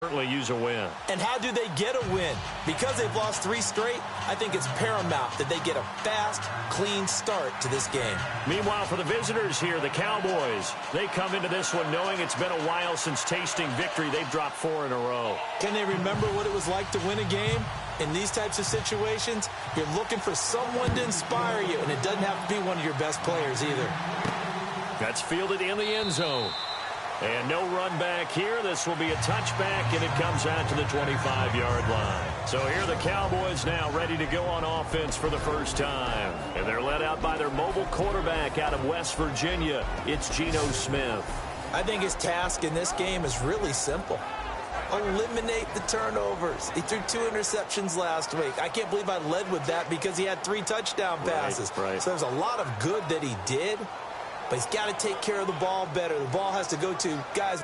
Certainly use a win. And how do they get a win? Because they've lost 3 straight, I think it's paramount that they get a fast, clean start to this game. Meanwhile, for the visitors here, the Cowboys, they come into this one knowing it's been a while since tasting victory. They've dropped 4 in a row. Can they remember what it was like to win a game? In these types of situations, you're looking for someone to inspire you, and it doesn't have to be one of your best players either. That's fielded in the end zone. And no run back here. This will be a touchback, and it comes out to the 25-yard line. So here are the Cowboys now ready to go on offense for the first time. And they're led out by their mobile quarterback out of West Virginia. It's Geno Smith. I think his task in this game is really simple. Eliminate the turnovers. He threw 2 interceptions last week. I can't believe I led with that because he had 3 touchdown passes. Right. So there's a lot of good that he did. But he's got to take care of the ball better. The ball has to go to guys.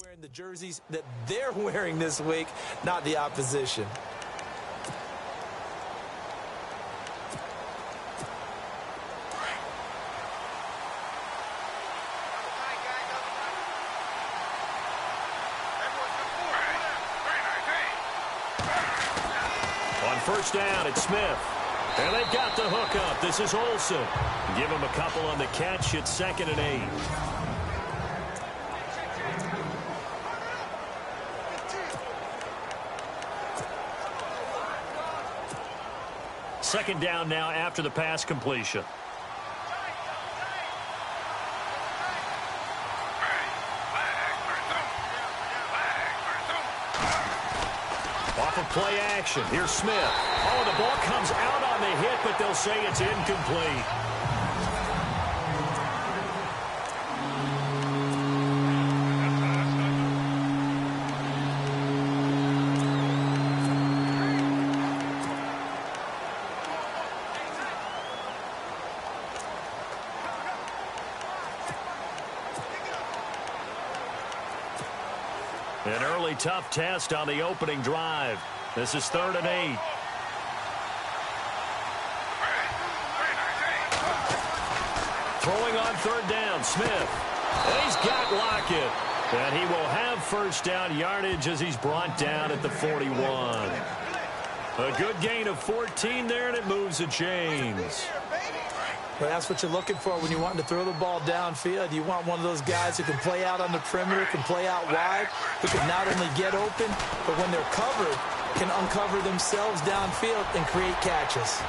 Wearing the jerseys that they're wearing this week, not the opposition. On first down, it's Smith. And they've got the hook up. This is Olsen. Give him a couple on the catch. It's 2nd and 8. Second down now after the pass completion. Off of play action. Here's Smith. Oh, the ball comes out on the hit, but they'll say it's incomplete. An early tough test on the opening drive. This is 3rd and 8. Throwing on 3rd down, Smith. And he's got Lockett. And he will have first down yardage as he's brought down at the 41. A good gain of 14 there, and it moves the chains. Well, that's what you're looking for when you're wanting to throw the ball downfield. You want one of those guys who can play out on the perimeter, can play out wide, who can not only get open, but when they're covered, can uncover themselves downfield and create catches.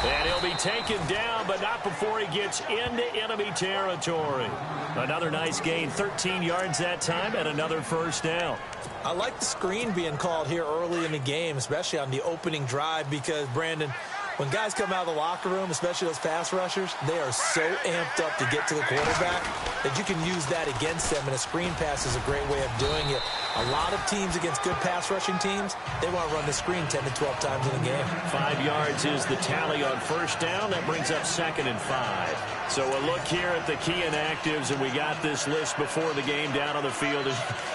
And he'll be taken down, but not before he gets into enemy territory. Another nice gain, 13 yards that time, and another first down. I like the screen being called here early in the game, especially on the opening drive, because, Brandon, when guys come out of the locker room, especially those pass rushers, they are so amped up to get to the quarterback that you can use that against them, and a screen pass is a great way of doing it. A lot of teams against good pass rushing teams, they want to run the screen 10 to 12 times in the game. 5 yards is the tally on first down. That brings up 2nd and 5. So a look here at the key inactives, and we got this list before the game down on the field.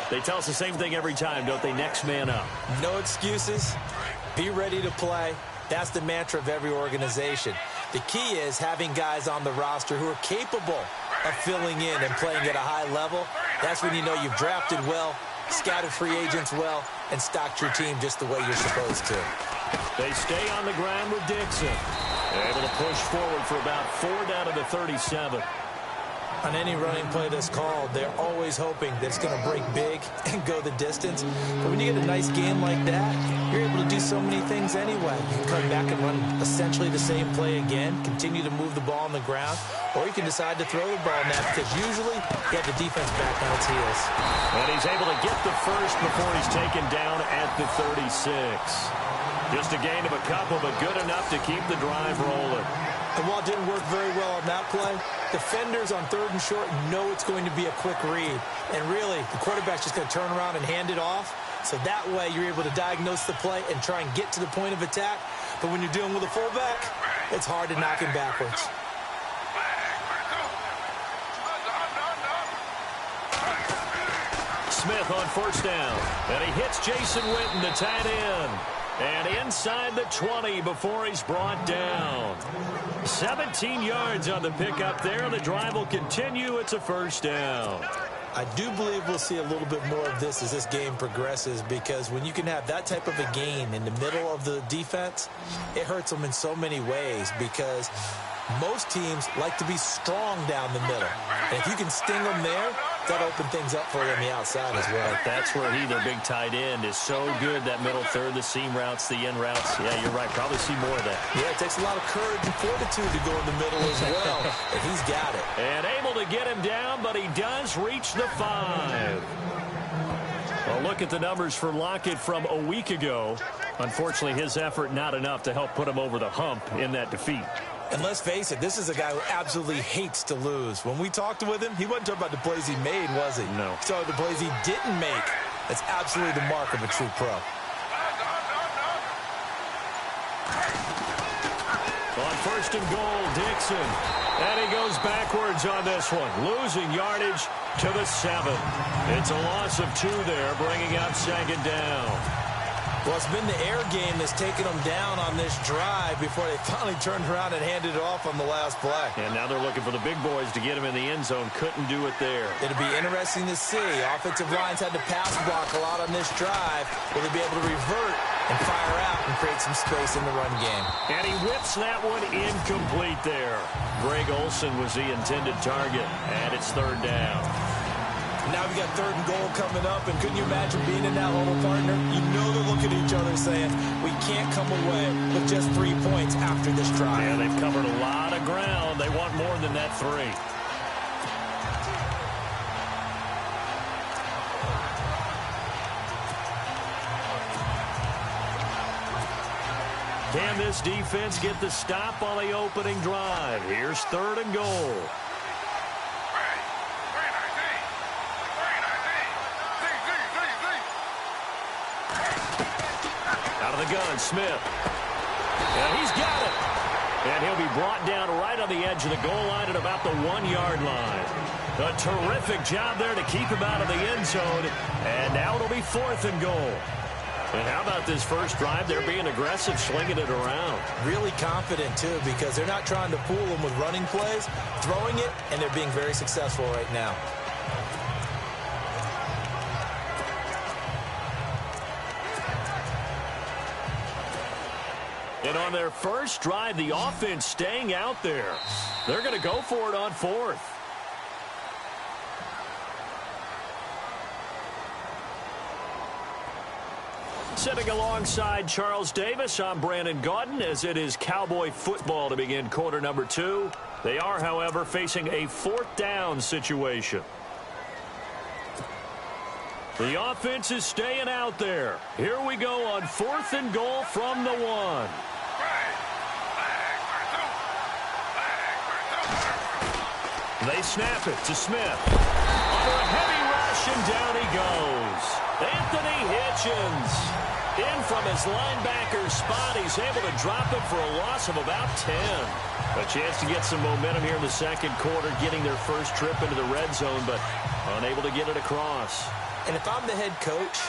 They tell us the same thing every time, don't they? Next man up. No excuses. Be ready to play. That's the mantra of every organization. The key is having guys on the roster who are capable of filling in and playing at a high level. That's when you know you've drafted well, scouted free agents well, and stocked your team just the way you're supposed to. They stay on the ground with Dixon. Able to push forward for about 4 down to the 37. On any running play that's called, they're always hoping that it's going to break big and go the distance. But when you get a nice game like that, you're able to do so many things anyway. You can come back and run essentially the same play again, continue to move the ball on the ground, or you can decide to throw the ball net because usually you have the defense back on its heels. And he's able to get the first before he's taken down at the 36. Just a gain of a couple, but good enough to keep the drive rolling. And while it didn't work very well on that play, defenders on 3rd and short know it's going to be a quick read. And really, the quarterback's just going to turn around and hand it off. So that way, you're able to diagnose the play and try and get to the point of attack. But when you're dealing with a fullback, it's hard to knock him backwards. Smith on 1st down. And he hits Jason Witten, the tight end. And inside the 20 before he's brought down. 17 yards on the pickup there. The drive will continue. It's a 1st down. I do believe we'll see a little bit more of this as this game progresses, because when you can have that type of a gain in the middle of the defense, it hurts them in so many ways, because most teams like to be strong down the middle. And if you can sting them there, that'll open things up for you on the outside as well. But that's where their big tight end, is so good, that middle third, the seam routes, the in routes. Yeah, you're right. Probably see more of that. Yeah, it takes a lot of courage and fortitude to go in the middle as well. And he's got it. And able to get him down, but he does reach the 5. Well, look at the numbers for Lockett from a week ago. Unfortunately, his effort not enough to help put him over the hump in that defeat. And let's face it, this is a guy who absolutely hates to lose. When we talked with him, he wasn't talking about the plays he made, was he? No. He talked about the plays he didn't make. That's absolutely the mark of a true pro. On 1st and goal, Dixon. And he goes backwards on this one, losing yardage to the 7. It's a loss of 2 there, bringing up 2nd down. Well, it's been the air game that's taken them down on this drive before they finally turned around and handed it off on the last play. And now they're looking for the big boys to get him in the end zone. Couldn't do it there. It'll be interesting to see. Offensive lines had to pass block a lot on this drive. Will they be able to revert and fire out and create some space in the run game? And he whips that one incomplete there. Greg Olsen was the intended target, and it's 3rd down. Now we got 3rd and goal coming up, and couldn't you imagine being in that huddle, partner? You know they're looking at each other saying, we can't come away with just 3 points after this drive. Yeah, they've covered a lot of ground. They want more than that 3. Can this defense get the stop on the opening drive? Here's 3rd and goal. Out of the gun, Smith. And he's got it. And he'll be brought down right on the edge of the goal line at about the 1-yard line. A terrific job there to keep him out of the end zone. And now it'll be 4th and goal. And how about this first drive? They're being aggressive, slinging it around. Really confident, too, because they're not trying to fool them with running plays, throwing it, and they're being very successful right now. And on their first drive, the offense staying out there. They're going to go for it on 4th. Sitting alongside Charles Davis, I'm Brandon Gaudin, as it is Cowboy football to begin quarter number 2. They are, however, facing a 4th down situation. The offense is staying out there. Here we go on 4th and goal from the 1. They snap it to Smith. Under a heavy rush, and down he goes. Anthony Hitchens. In from his linebacker spot. He's able to drop it for a loss of about 10. A chance to get some momentum here in the 2nd quarter, getting their first trip into the red zone, but unable to get it across. And if I'm the head coach,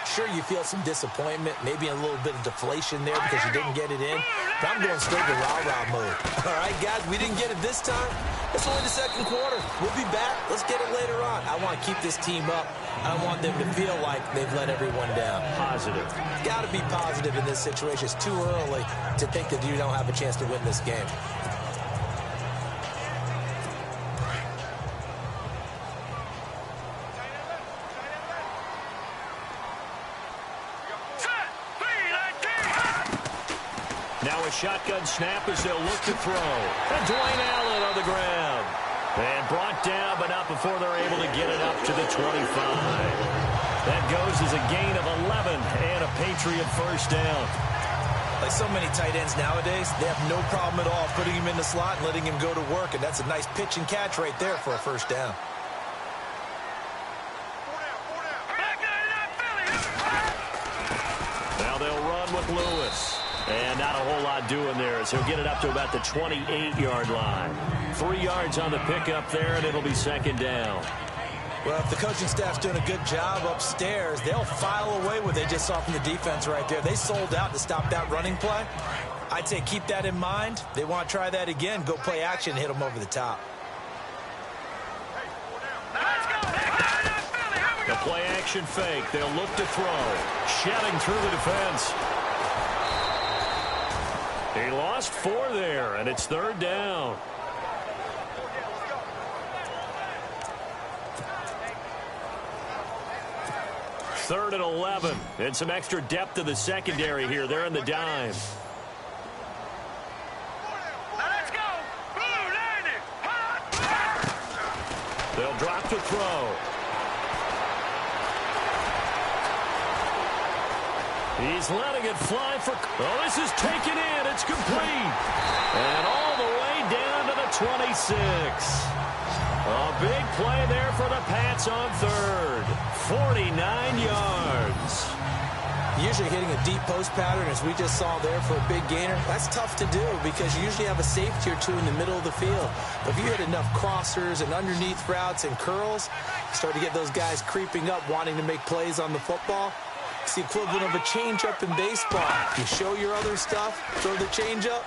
sure, you feel some disappointment, maybe a little bit of deflation there because you didn't get it in. But I'm going straight to rah-rah mode. All right, guys, we didn't get it this time. It's only the 2nd quarter. We'll be back. Let's get it later on. I want to keep this team up. I want them to feel like they've let everyone down. Positive. Got to be positive in this situation. It's too early to think that you don't have a chance to win this game. Now a shotgun snap as they'll look to throw. And Dwayne Allen on the ground. And brought down, but not before they're able to get it up to the 25. That goes as a gain of 11 and a Patriot first down. Like so many tight ends nowadays, they have no problem at all putting him in the slot and letting him go to work. And that's a nice pitch and catch right there for a first down. Now they'll run with Lewis. And not a whole lot doing there as he'll get it up to about the 28-yard line. 3 yards on the pickup there, and it'll be second down. Well, if the coaching staff's doing a good job upstairs, they'll file away what they just saw from the defense right there. They sold out to stop that running play. I'd say keep that in mind. They want to try that again, go play action, hit them over the top. The play action fake. They'll look to throw. Shedding through the defense. He lost 4 there, and it's third down. Third and 11. And some extra depth to the secondary here. They're in the dime. Let's go. They'll drop to throw. He's letting it fly for... Oh, this is taken in. It's complete. And all the way down to the 26. A big play there for the Pats on third. 49 yards. Usually hitting a deep post pattern, as we just saw there for a big gainer, that's tough to do because you usually have a safety or two in the middle of the field. But if you hit enough crossers and underneath routes and curls, you start to get those guys creeping up, wanting to make plays on the football. It's the equivalent of a changeup in baseball. You show your other stuff, throw the changeup,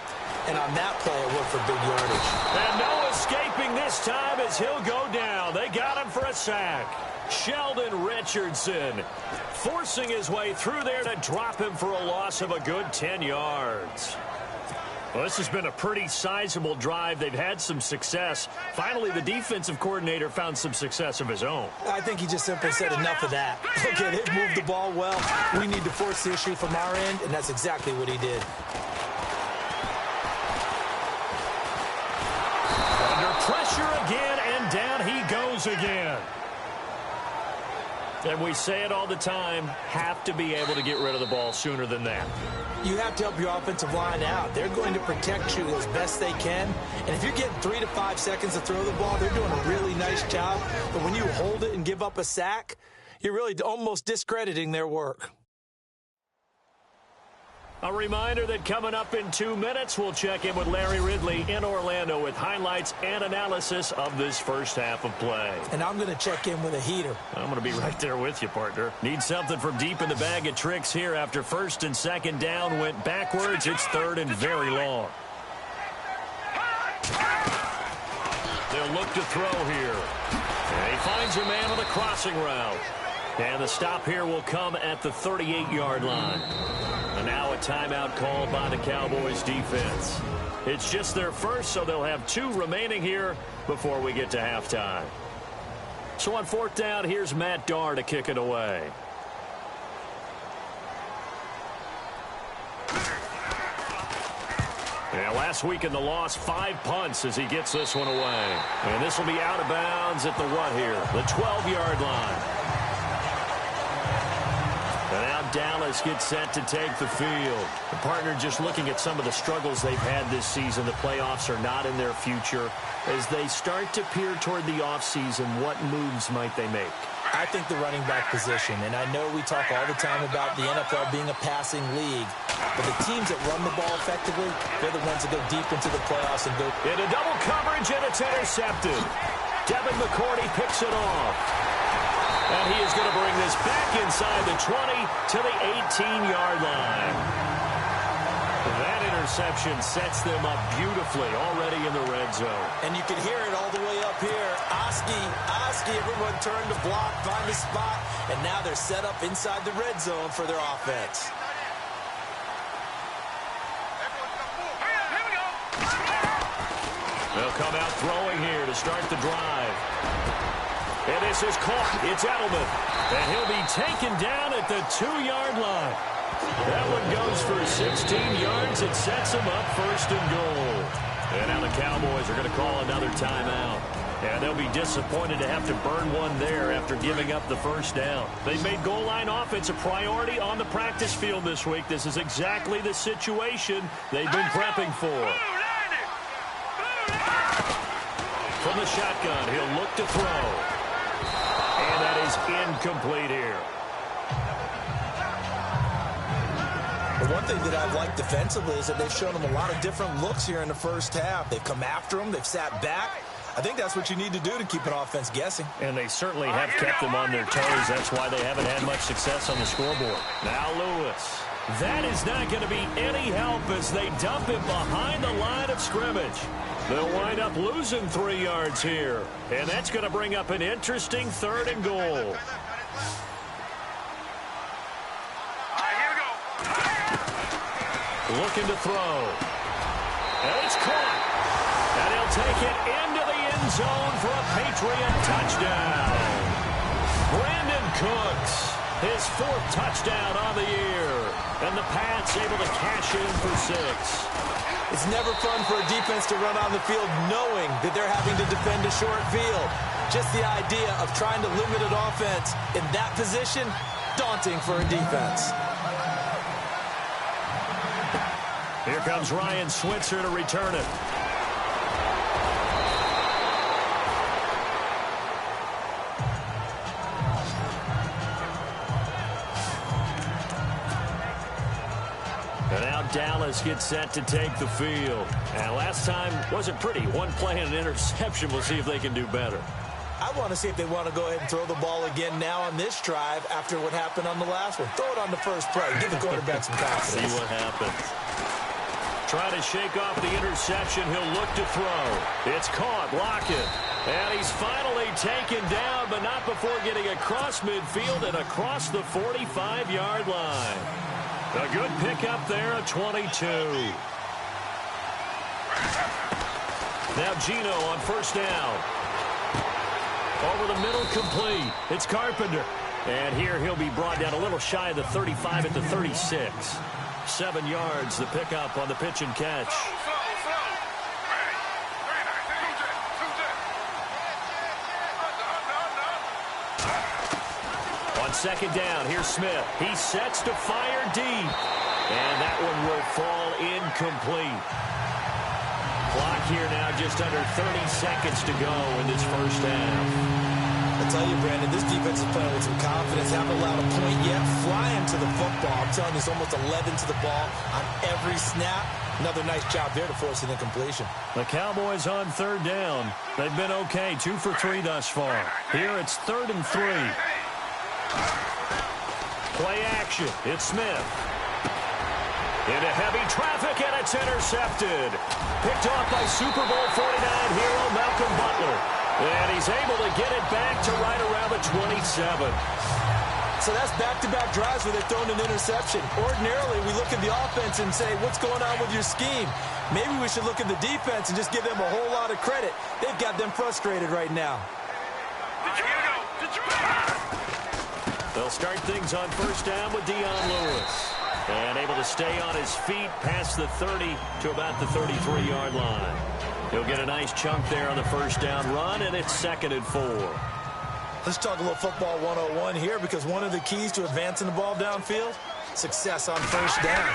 and on that play, it worked for big yardage. And no escaping this time as he'll go down. They got him for a sack. Sheldon Richardson forcing his way through there to drop him for a loss of a good 10 yards. Well, this has been a pretty sizable drive. They've had some success. Finally, the defensive coordinator found some success of his own. I think he just simply said enough of that. Okay, they've moved the ball well. We need to force the issue from our end, and that's exactly what he did. Under pressure again, and down he goes again. And we say it all the time, have to be able to get rid of the ball sooner than that. You have to help your offensive line out. They're going to protect you as best they can. And if you're getting 3 to 5 seconds to throw the ball, they're doing a really nice job. But when you hold it and give up a sack, you're really almost discrediting their work. A reminder that coming up in 2 minutes, we'll check in with Larry Ridley in Orlando with highlights and analysis of this first half of play. And I'm going to check in with a heater. I'm going to be right there with you, partner. Need something from deep in the bag of tricks here after first and second down went backwards. It's third and very long. They'll look to throw here. And he finds a man on the crossing route. And the stop here will come at the 38-yard line. And now a timeout called by the Cowboys defense. It's just their first, so they'll have 2 remaining here before we get to halftime. So on fourth down, here's Matt Darr to kick it away. Yeah, last week in the loss, 5 punts as he gets this one away. And this will be out of bounds at the what here? The 12-yard line. And now Dallas gets set to take the field. The partner just looking at some of the struggles they've had this season. The playoffs are not in their future. As they start to peer toward the offseason, what moves might they make? I think the running back position, and I know we talk all the time about the NFL being a passing league, but the teams that run the ball effectively, they're the ones that go deep into the playoffs and go. Into double coverage, and it's intercepted. Devin McCourty picks it off. And he is going to bring this back inside the 20 to the 18-yard line. That interception sets them up beautifully already in the red zone. And you can hear it all the way up here. Oski, everyone turned to block, find a spot, and now they're set up inside the red zone for their offense. They'll come out throwing here to start the drive. And this is caught. It's Edelman. And he'll be taken down at the 2-yard line. That one goes for 16 yards. It sets them up 1st and goal. And now the Cowboys are going to call another timeout. And they'll be disappointed to have to burn one there after giving up the 1st down. They've made goal line offense a priority on the practice field this week. This is exactly the situation they've been prepping for. From the shotgun, he'll look to throw. And that is incomplete here. The one thing that I've liked defensively is that they've shown him a lot of different looks here in the 1st half. They've come after him. They've sat back. I think that's what you need to do to keep an offense guessing. And they certainly have kept them on their toes. That's why they haven't had much success on the scoreboard. Now Lewis. That is not going to be any help as they dump him behind the line of scrimmage. They'll wind up losing 3 yards here. And that's going to bring up an interesting 3rd and goal. Looking to throw. And it's caught. And he'll take it into the end zone for a Patriot touchdown. Brandon Cooks, his 4th touchdown on the year. And the Pats able to cash in for 6. It's never fun for a defense to run on the field knowing that they're having to defend a short field. Just the idea of trying to limit an offense in that position, daunting for a defense. Here comes Ryan Switzer to return it. And now Dallas gets set to take the field. And last time wasn't pretty. One play and an interception. We'll see if they can do better. I want to see if they want to go ahead and throw the ball again now on this drive after what happened on the last one. Throw it on the first play. Give the quarterback some confidence. See what happens. Try to shake off the interception. He'll look to throw. It's caught. Lockett. And he's finally taken down, but not before getting across midfield and across the 45-yard line. A good pickup there at 22. Now Gino on 1st down. Over the middle, complete. It's Carpenter. And here he'll be brought down a little shy of the 35 at the 36. 7 yards, the pickup on the pitch and catch. On 2nd down, here's Smith. He sets to fire deep. And that one will fall incomplete. Clock here now just under 30 seconds to go in this 1st half. I tell you, Brandon, this defense is playing with some confidence. Haven't allowed a point yet. Flying to the football. I'm telling you, it's almost 11 to the ball on every snap. Another nice job there to force an incompletion. The Cowboys on 3rd down. They've been okay, 2 for 3 thus far. Here it's 3rd and 3. Play action. It's Smith. Into heavy traffic, and it's intercepted. Picked off by Super Bowl 49 hero Malcolm Butler. And he's able to get it back to right around the 27. So that's back-to-back drives where they've thrown an interception. Ordinarily, we look at the offense and say, what's going on with your scheme? Maybe we should look at the defense and just give them a whole lot of credit. They've got them frustrated right now. They'll start things on 1st down with Dion Lewis. And able to stay on his feet past the 30 to about the 33-yard line. He'll get a nice chunk there on the 1st down run, and it's 2nd and 4. Let's talk a little football 101 here, because one of the keys to advancing the ball downfield, success on 1st down.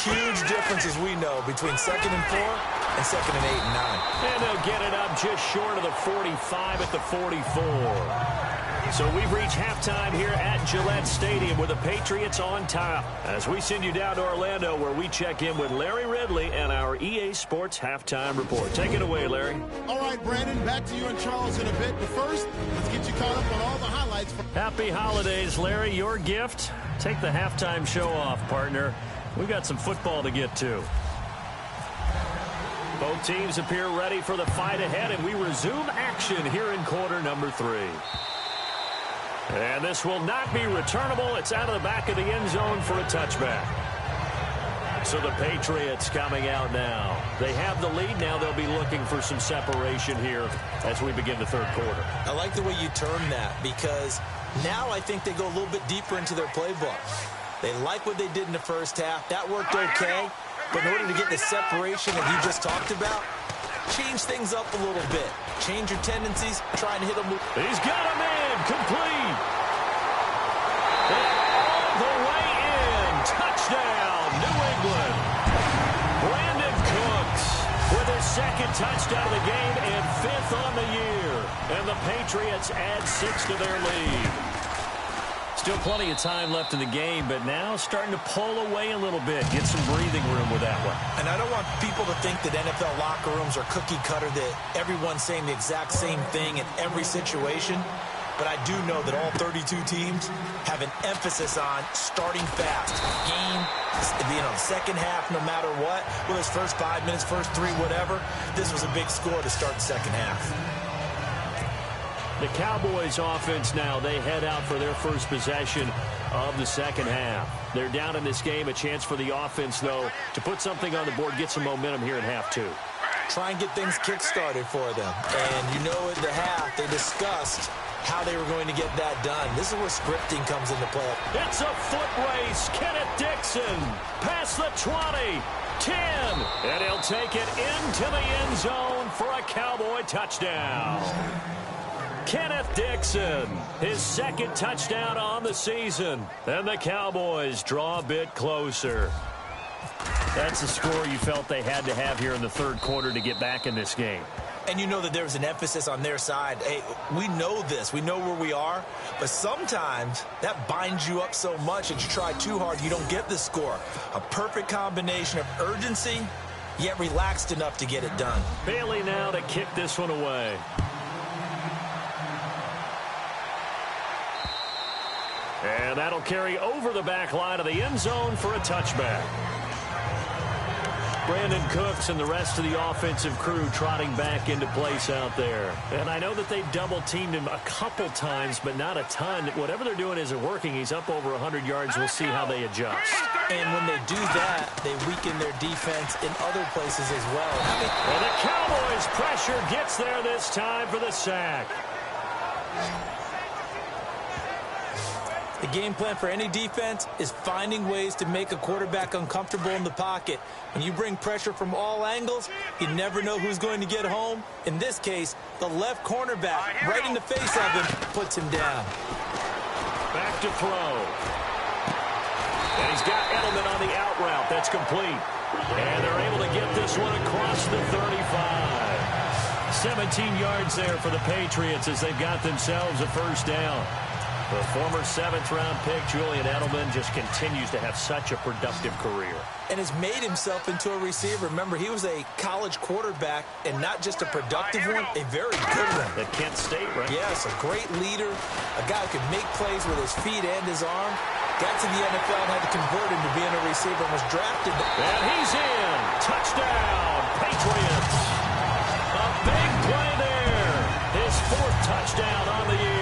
Huge difference, as we know, between 2nd and 4 and 2nd and 8 and 9. And they'll get it up just short of the 45 at the 44. So we've reached halftime here at Gillette Stadium with the Patriots on top. As we send you down to Orlando, where we check in with Larry Ridley and our EA Sports Halftime Report. Take it away, Larry. All right, Brandon, back to you and Charles in a bit. But first, let's get you caught up on all the highlights. Happy holidays, Larry. Your gift. Take the halftime show off, partner. We've got some football to get to. Both teams appear ready for the fight ahead, and we resume action here in quarter number 3. And this will not be returnable. It's out of the back of the end zone for a touchback. So the Patriots coming out now. They have the lead. Now they'll be looking for some separation here as we begin the 3rd quarter. I like the way you term that, because now I think they go a little bit deeper into their playbook. They like what they did in the first half. That worked okay. But in order to get the separation that you just talked about, change things up a little bit. Change your tendencies, try and hit them. He's got a man, complete. And all the way in. Touchdown, New England. Brandon Cooks with his second touchdown of the game and 5th on the year. And the Patriots add 6 to their lead. Still plenty of time left in the game, but now starting to pull away a little bit. Get some breathing room with that one. And I don't want people to think that NFL locker rooms are cookie cutter, that everyone's saying the exact same thing in every situation. But I do know that all 32 teams have an emphasis on starting fast. Game, being on the second half no matter what. Whether it's first 5 minutes, first 3, whatever. This was a big score to start the second half. The Cowboys offense now, they head out for their first possession of the second half. They're down in this game. A chance for the offense, though, to put something on the board, get some momentum here in half 2. Try and get things kick-started for them. And you know, at the half, they discussed how they were going to get that done. This is where scripting comes into play. It's a foot race. Kenneth Dixon past the 20, 10, and he'll take it into the end zone for a Cowboy touchdown. Kenneth Dixon, his second touchdown on the season. And the Cowboys draw a bit closer. That's the score you felt they had to have here in the third quarter to get back in this game. And you know that there was an emphasis on their side. Hey, we know this. We know where we are. But sometimes that binds you up so much that you try too hard, you don't get the score. A perfect combination of urgency, yet relaxed enough to get it done. Bailey now to kick this one away. And that'll carry over the back line of the end zone for a touchback. Brandon Cooks and the rest of the offensive crew trotting back into place out there. And I know that they've double-teamed him a couple times, but not a ton. Whatever they're doing isn't working. He's up over 100 yards. We'll see how they adjust. And when they do that, they weaken their defense in other places as well. Well, the Cowboys' pressure gets there this time for the sack. The game plan for any defense is finding ways to make a quarterback uncomfortable in the pocket. When you bring pressure from all angles, you never know who's going to get home. In this case, the left cornerback, right in the face of him, puts him down. Back to throw. And he's got Edelman on the out route. That's complete. And they're able to get this one across the 35. 17 yards there for the Patriots as they've got themselves a first down. The former 7th-round pick, Julian Edelman, just continues to have such a productive career. And has made himself into a receiver. Remember, he was a college quarterback, and not just a productive one, a very good one. At Kent State, right? Yes, a great leader, a guy who could make plays with his feet and his arm. Got to the NFL and had to convert him to being a receiver and was drafted. And he's in. Touchdown, Patriots. A big play there. His 4th touchdown on the year.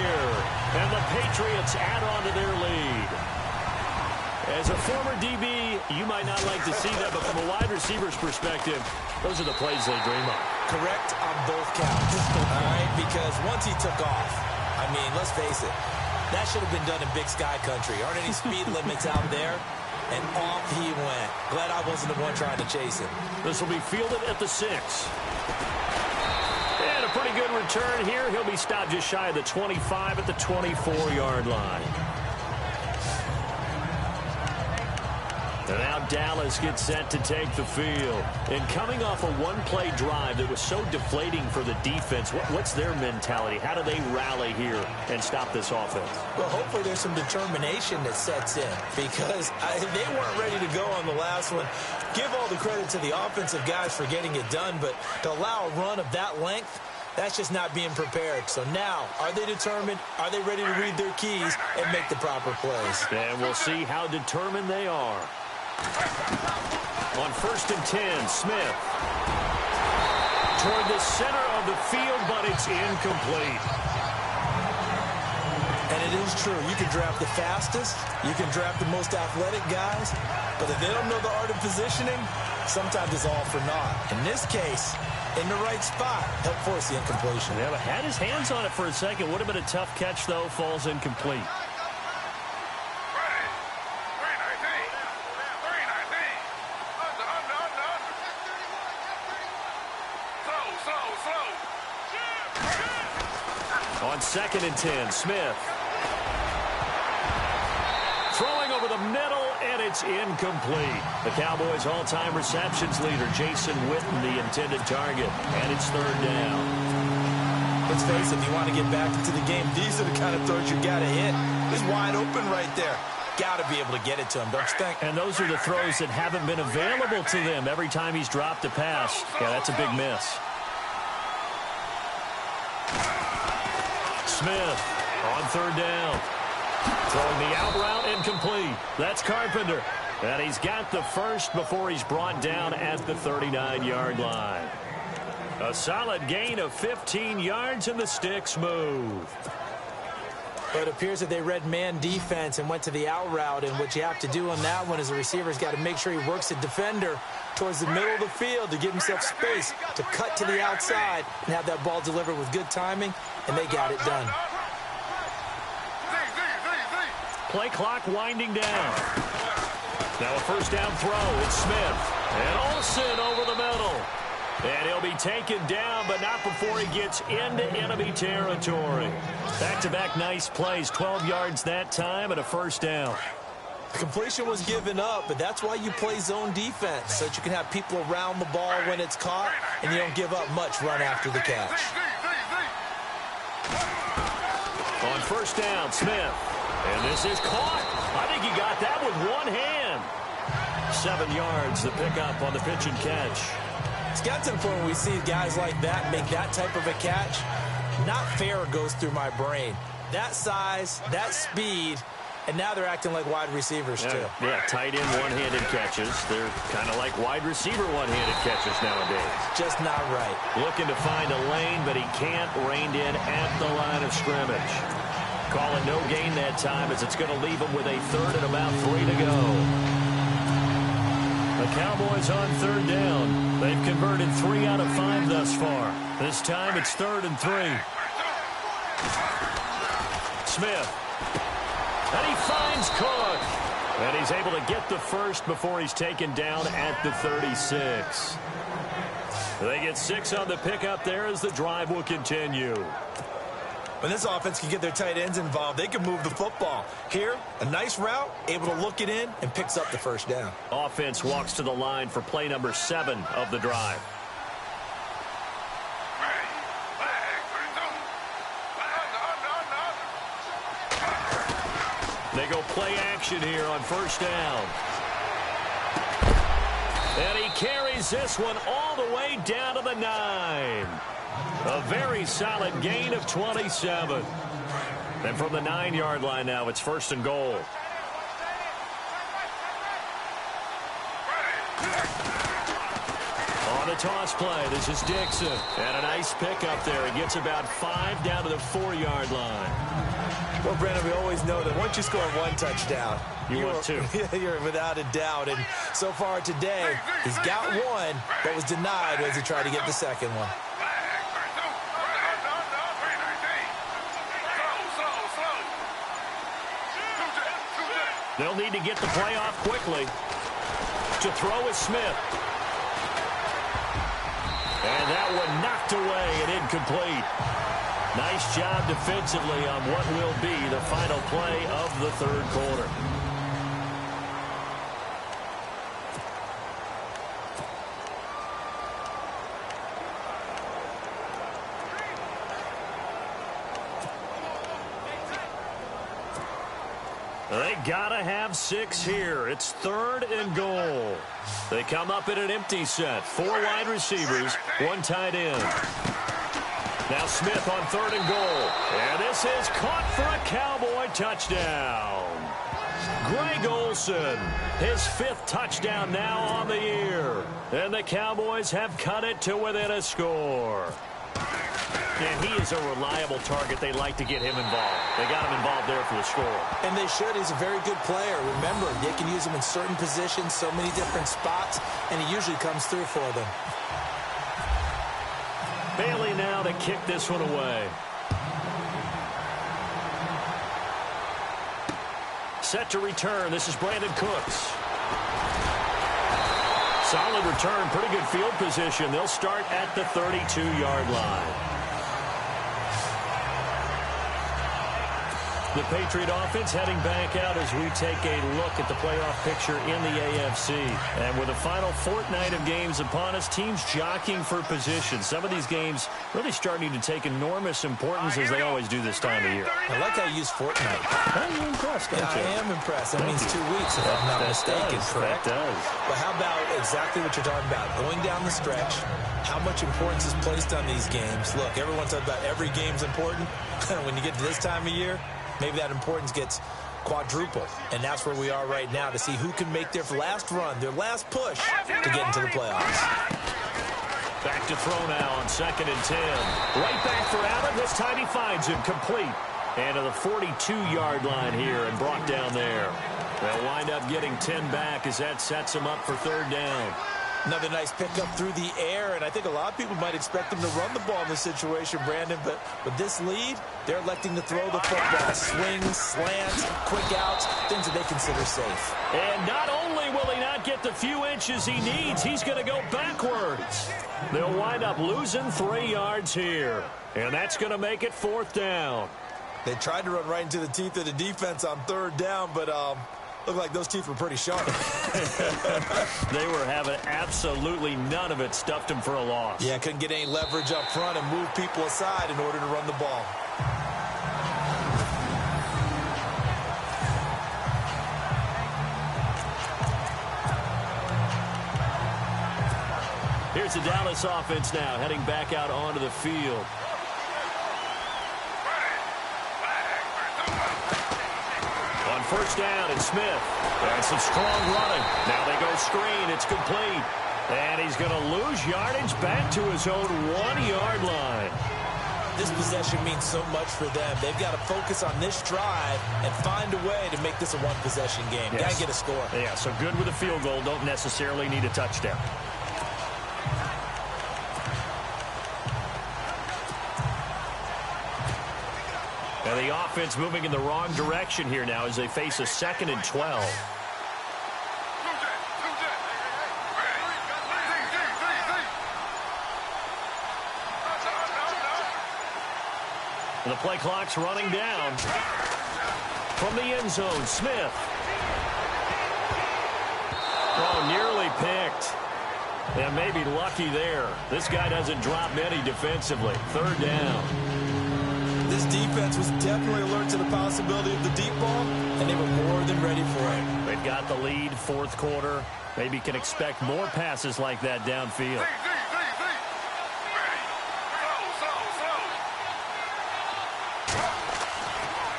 And the Patriots add on to their lead. As a former DB, you might not like to see that, but from a wide receiver's perspective, those are the plays they dream of. Correct on both counts. All right, because once he took off, I mean, let's face it, that should have been done in Big Sky Country. Aren't any speed limits out there? And off he went. Glad I wasn't the one trying to chase him. This will be fielded at the 6. And a pretty good return here. He'll be stopped just shy of the 25 at the 24-yard line. And now Dallas gets set to take the field. And coming off a one-play drive that was so deflating for the defense, what's their mentality? How do they rally here and stop this offense? Well, hopefully there's some determination that sets in, because they weren't ready to go on the last one. Give all the credit to the offensive guys for getting it done, but to allow a run of that length, that's just not being prepared. So now, are they determined? Are they ready to read their keys and make the proper plays? And we'll see how determined they are. On 1st and 10, Smith. Toward the center of the field, but it's incomplete. And it is true. You can draft the fastest. You can draft the most athletic guys. But if they don't know the art of positioning, sometimes it's all for naught. In this case, in the right spot, help force the incompletion. Yeah, but had his hands on it for a second. Would have been a tough catch, though. Falls incomplete. on 2nd and 10. Smith. Throwing over the middle, and it's incomplete. The Cowboys' all-time receptions leader, Jason Witten, the intended target. And it's 3rd down. Let's face it, if you want to get back into the game, these are the kind of throws you got to hit. He's wide open right there. Got to be able to get it to him, don't you think? And those are the throws that haven't been available to them every time he's dropped a pass. Yeah, that's a big miss. Smith on 3rd down. Throwing the out route, incomplete. That's Carpenter. And he's got the first before he's brought down at the 39-yard line. A solid gain of 15 yards, and the sticks move. But it appears that they read man defense and went to the out route, and what you have to do on that one is the receiver's got to make sure he works the defender towards the middle of the field to give himself space to cut to the outside and have that ball delivered with good timing, and they got it done. Play clock winding down. Now a 1st down throw. It's Smith. And Olsen over the middle. And he'll be taken down, but not before he gets into enemy territory. Back-to-back nice plays. 12 yards that time and a 1st down. The completion was given up, but that's why you play zone defense, so that you can have people around the ball when it's caught, and you don't give up much run after the catch. On 1st down, Smith. And this is caught. I think he got that with one hand. 7 yards, the pickup on the pitch and catch. It's got to the point where we see guys like that make that type of a catch. Not fair goes through my brain. That size, that speed, and now they're acting like wide receivers too. Yeah, tight end one-handed catches. They're kind of like wide receiver one-handed catches nowadays. Just not right. Looking to find a lane, but he can't. Reined in at the line of scrimmage. Call it no gain that time, as it's going to leave him with a 3rd and about 3 to go. The Cowboys on 3rd down. They've converted 3 out of 5 thus far. This time it's 3rd and 3. Smith. And he finds Cook. And he's able to get the first before he's taken down at the 36. They get 6 on the pickup there as the drive will continue. When this offense can get their tight ends involved, they can move the football. Here, a nice route, able to look it in, and picks up the 1st down. Offense walks to the line for play number 7 of the drive. They go play action here on 1st down. And he carries this one all the way down to the 9. A very solid gain of 27. And from the 9-yard line now, it's 1st and goal. On the toss play, this is Dixon. And a nice pickup there. He gets about 5 down to the 4-yard line. Well, Brandon, we always know that once you score 1 touchdown, want 2. You're without a doubt. And so far today, he's got 1, but was denied as he tried to get the 2nd one. They'll need to get the play off quickly. To throw is Smith. And that one knocked away and incomplete. Nice job defensively on what will be the final play of the 3rd quarter. They gotta have 6 here. It's 3rd and goal. They come up in an empty set. 4 wide receivers, 1 tight end. Now Smith on 3rd and goal. And this is caught for a Cowboy touchdown. Greg Olsen, his 5th touchdown now on the year. And the Cowboys have cut it to within a score. And he is a reliable target. They like to get him involved. They got him involved there for the score. And they should. He's a very good player. Remember, they can use him in certain positions, so many different spots, and he usually comes through for them. Bailey now to kick this one away. Set to return. This is Brandon Cooks. Solid return. Pretty good field position. They'll start at the 32-yard line. The Patriot offense heading back out as we take a look at the playoff picture in the AFC. And with the final fortnight of games upon us, teams jockeying for position. Some of these games really starting to take enormous importance as they always do this time of year. I like how you use fortnight. I'm impressed, don't you? I am impressed. That means 2 weeks, if I'm not mistaken, correct? That does. But how about exactly what you're talking about? Going down the stretch, how much importance is placed on these games? Look, everyone talks about every game's important. When you get to this time of year, maybe that importance gets quadrupled. And that's where we are right now to see who can make their last run, their last push to get into the playoffs. Back to throw now on 2nd and 10. Right back for Allen. This time he finds him complete. And to the 42-yard line here and brought down there. They'll wind up getting 10 back as that sets them up for 3rd down. Another nice pickup through the air, and I think a lot of people might expect them to run the ball in this situation, Brandon, but with this lead, they're electing to throw the football. Swings, slants, quick outs, things that they consider safe. And not only will he not get the few inches he needs, he's going to go backwards. They'll wind up losing 3 yards here, and that's going to make it 4th down. They tried to run right into the teeth of the defense on 3rd down, but looked like those teeth were pretty sharp. They were having absolutely none of it, stuffed him for a loss. Yeah, couldn't get any leverage up front and move people aside in order to run the ball. Here's the Dallas offense now, heading back out onto the field. On 1st down, it's Smith. And some strong running. Now they go screen. It's complete. And he's going to lose yardage back to his own 1-yard line. This possession means so much for them. They've got to focus on this drive and find a way to make this a one-possession game. Yes. Got to get a score. Yeah, so good with a field goal. Don't necessarily need a touchdown. And the offense moving in the wrong direction here now as they face a 2nd and 12. And the play clock's running down. From the end zone, Smith. Oh, nearly picked. And maybe lucky there. This guy doesn't drop many defensively. 3rd down. This defense was definitely alert to the possibility of the deep ball, and they were more than ready for it. They've got the lead, 4th quarter. Maybe can expect more passes like that downfield.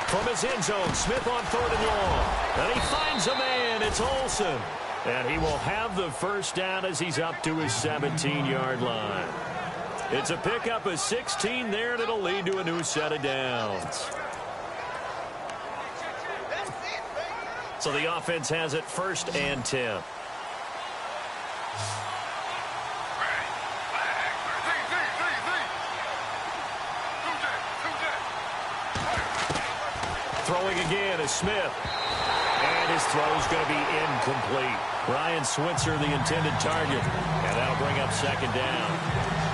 From his end zone, Smith on 3rd and long. And he finds a man. It's Olsen. And he will have the 1st down as he's up to his 17-yard line. It's a pickup of 16 there, and it'll lead to a new set of downs. So the offense has it 1st and 10. Throwing again is Smith. And his throw's going to be incomplete. Ryan Switzer, the intended target. And that'll bring up 2nd down.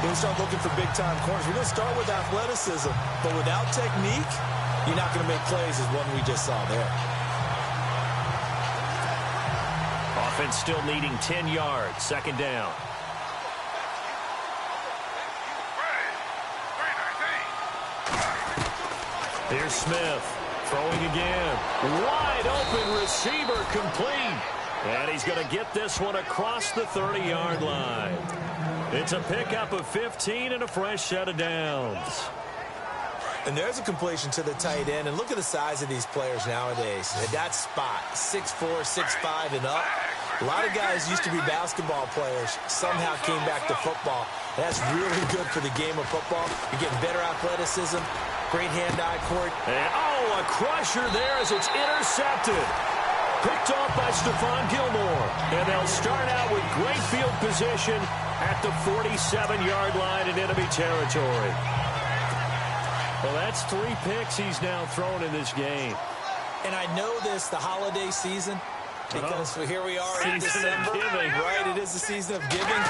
When we start looking for big-time corners, we're going to start with athleticism. But without technique, you're not going to make plays as one we just saw there. Offense still needing 10 yards. 2nd down. Here's Smith. Throwing again. Wide open receiver complete. And he's going to get this one across the 30-yard line. It's a pickup of 15 and a fresh set of downs. And there's a completion to the tight end. And look at the size of these players nowadays. At that spot, 6'4", 6'5", and up. A lot of guys used to be basketball players, somehow came back to football. And that's really good for the game of football. You're getting better athleticism, great hand-eye court. And, a crusher there as it's intercepted. Picked off by Stephon Gilmore. And they'll start out with great field position at the 47-yard line in enemy territory. Well, that's 3 picks he's now thrown in this game. And I know this, the holiday season, because here we are in December. Right, it is the season of giving.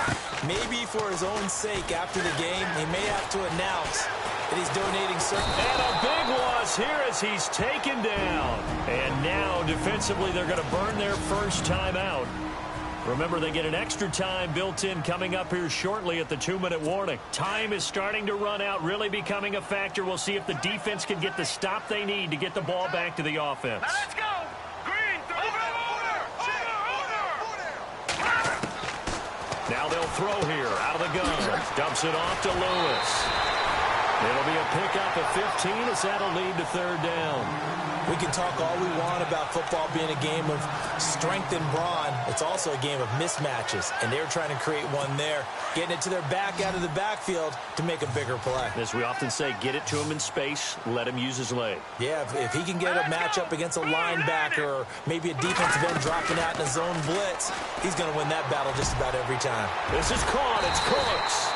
Maybe for his own sake after the game, he may have to announce and he's donating certain... And a big loss here as he's taken down. And now, defensively, they're going to burn their first timeout. Remember, they get an extra time built in coming up here shortly at the 2-minute warning. Time is starting to run out, really becoming a factor. We'll see if the defense can get the stop they need to get the ball back to the offense. Now let's go! Green, now they'll throw here out of the gun. Dumps it off to Lewis. It'll be a pickup of 15 as that'll lead to third down. We can talk all we want about football being a game of strength and brawn. It's also a game of mismatches, and they're trying to create one there, getting it to their back out of the backfield to make a bigger play. As we often say, get it to him in space, let him use his leg. Yeah, if he can get a matchup against a linebacker or maybe a defensive end dropping out in a zone blitz, he's going to win that battle just about every time. This is caught. It's Cooks.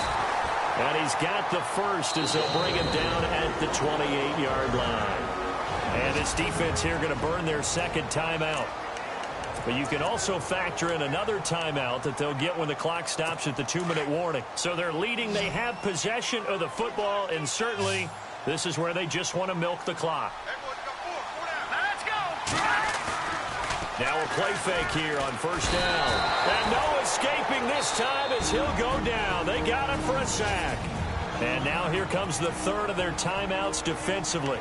And he's got the first as they'll bring him down at the 28-yard line. And this defense here going to burn their second timeout. But you can also factor in another timeout that they'll get when the clock stops at the 2-minute warning. So they're leading. They have possession of the football, and certainly this is where they just want to milk the clock. let's go! Now a play fake here on first down. And no escaping this time as he'll go down. They got him for a sack. And now here comes the third of their timeouts defensively.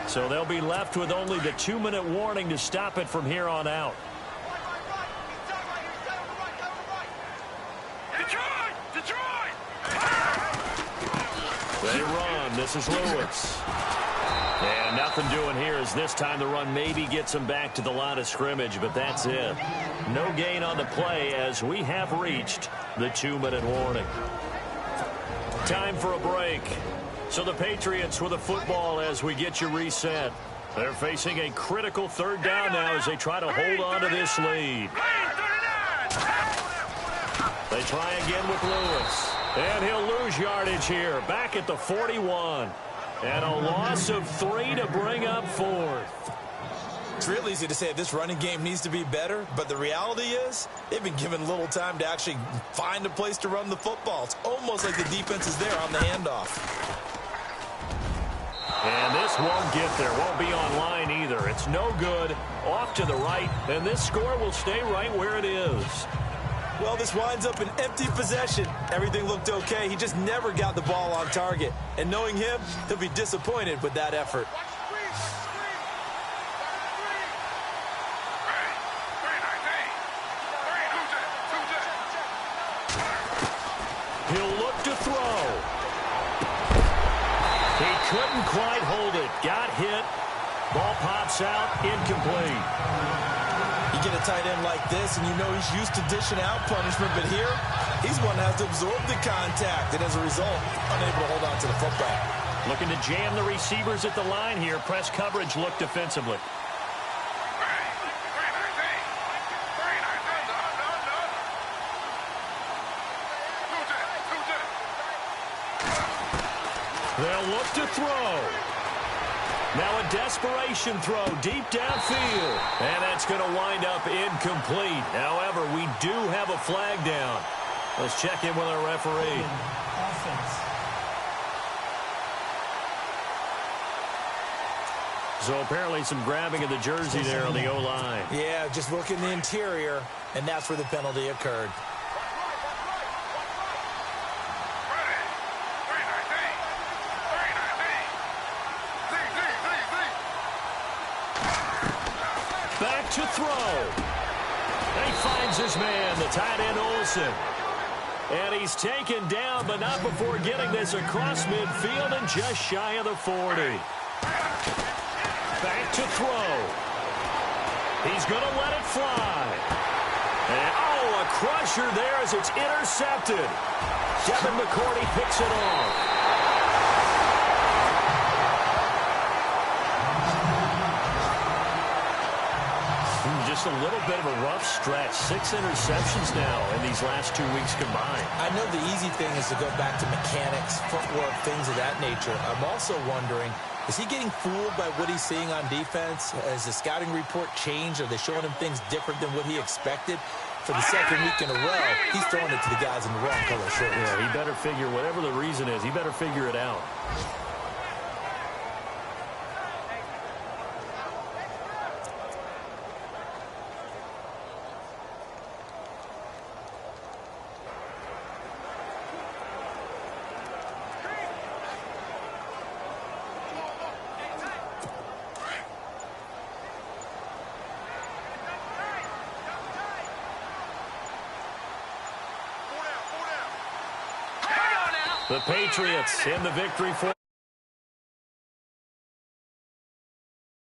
So they'll be left with only the 2-minute warning to stop it from here on out. Detroit! They run. This is Lewis. And nothing doing here as this time the run maybe gets them back to the line of scrimmage, but that's it. No gain on the play as we have reached the 2-minute warning. Time for a break. So the Patriots with the football as we get you reset. They're facing a critical third down now as they try to hold on to this lead. They try again with Lewis. And he'll lose yardage here. Back at the 41. And a loss of 3 to bring up fourth. It's real easy to say this running game needs to be better, but the reality is they've been given little time to actually find a place to run the football. It's almost like the defense is there on the handoff. And this won't get there. Won't be online either. It's no good. Off to the right. And this score will stay right where it is. Well, this winds up an empty possession. Everything looked okay. He just never got the ball on target. And knowing him, he'll be disappointed with that effort. He'll look to throw. He couldn't quite hold it. Got hit. Ball pops out. Incomplete. You get a tight end like this, and you know he's used to dishing out punishment, but here, he's one that has to absorb the contact, and as a result, unable to hold on to the football. Looking to jam the receivers at the line here. Press coverage look defensively. They'll look to throw. Now a desperation throw deep downfield. And that's going to wind up incomplete. However, we do have a flag down. Let's check in with our referee. So apparently some grabbing of the jersey there on the O-line. Yeah, just look in the interior, and that's where the penalty occurred. Back to throw. And he finds his man, the tight end Olsen. And he's taken down, but not before getting this across midfield and just shy of the 40. Back to throw. He's going to let it fly. And, oh, a crusher there as it's intercepted. Devin McCourty picks it off. Just a little bit of a rough stretch. 6 interceptions now in these last 2 weeks combined. I know the easy thing is to go back to mechanics, footwork, things of that nature. I'm also wondering, is he getting fooled by what he's seeing on defense? Has the scouting report changed? Are they showing him things different than what he expected? for the second week in a row, he's throwing it to the guys in the wrong color shirts. Yeah, he better figure, whatever the reason is, he better figure it out. The Patriots in the victory for